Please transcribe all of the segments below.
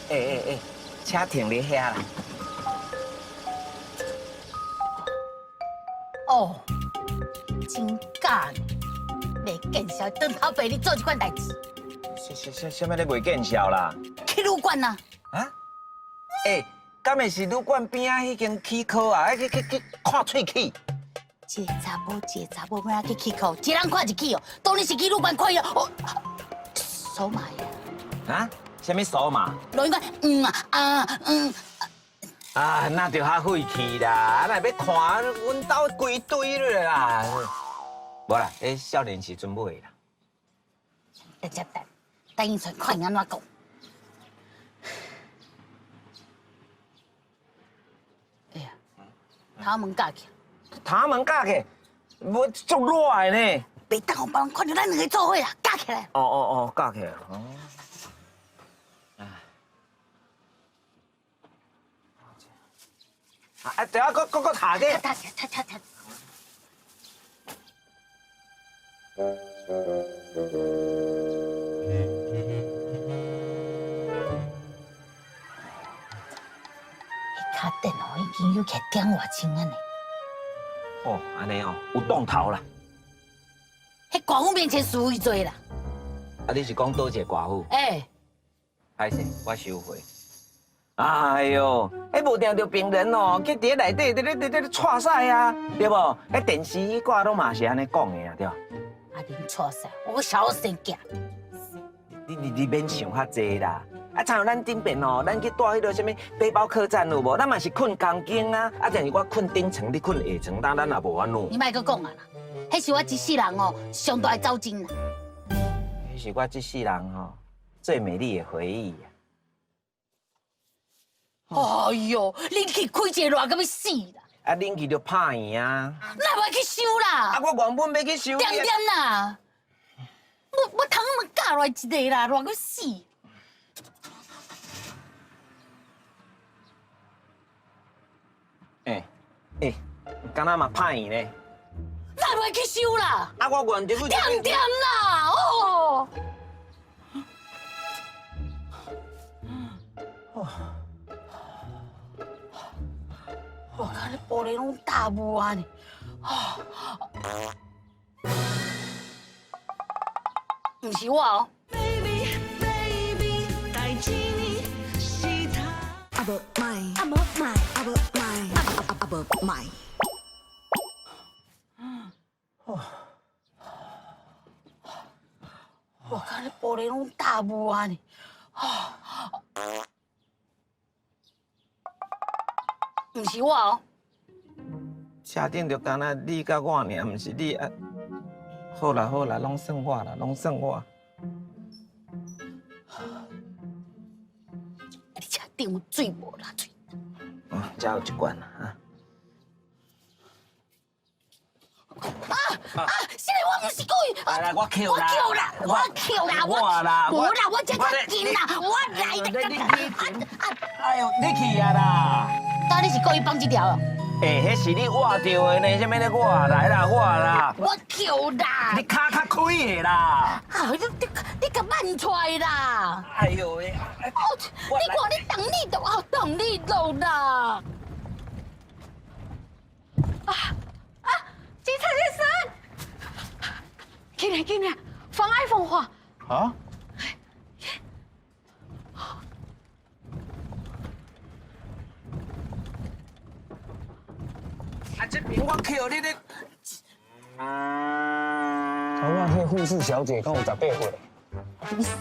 车停咧遐啦。哦，真假呢？袂见笑，当头陪你做这款代志，什么咧袂见效啦？去旅馆啊？啊？敢会是旅馆边仔迄间起考啊？去看喙齿。一个查某，要哪去起考？一人看一起哦，当然是去旅馆看哦。扫码呀？啊？什么数码？录音馆，啊，那就较费气啦！啊，若要看，阮兜规堆了啦。无啦，迄少年时阵买啦。等伊出看伊安怎讲。哎呀，头门架起，头门架起，无足热的呢。别等互别人看到咱两个做伙啦，架起来。哦，架起来。等下，搁下个。踏。卡电哦，已经有起点外钟啊呢。哦，安尼哦，有动头啦。迄寡妇面前输伊多啦。啊，你是讲倒一个寡妇？歹势，我收回。哎呦，无定着病人哦，去伫内底咧踹屎啊，对无？电视挂拢嘛是安尼讲的啊，对。啊，恁错晒，我小生囝。你免想遐济啦。啊，像咱顶边哦，咱去住迄个什么背包客栈有无？咱嘛是困钢筋啊，但是我困顶层，你困下层，咱也无安怎。你莫搁讲啊啦，迄是我一世人哦上大的走精啦。迄是我一世人吼最美丽的回忆啊。哎呦，恁去开一个热到要死啦！啊，恁去就拍赢啊！那要去收啦！啊，我原本要去收。点啦！我头毛夹落来一个啦，热到死！敢若嘛拍赢呢？那要去收啦！啊，我原就点啦！哦。我看你玻璃拢打不完呢。不是我哦。我看你玻璃拢打不完呢。不是我哦。车顶就敢若你甲我尔，毋是你啊。好啦，拢算我啦，拢算我。你车顶有水无啦？水。遮有一罐啦啊。现在我不是故意。来，我扣啦！无啦，我这较紧啦，我来。哎呦，你去啊啦！当你是故意放这条哦。迄是你挖到的呢，什么咧？我来啦，我啦。我扣啦。你卡较开的啦。你甲慢出来啦！哎呦喂！你看你等你走啦！警察先生，进来，妨碍风化。啊？这边我扣你咧。台湾迄护士小姐跟我18岁。你死！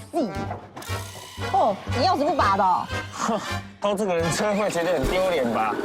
哦，你要是不拔的哦。哼，偷这个人车会觉得很丢脸吧？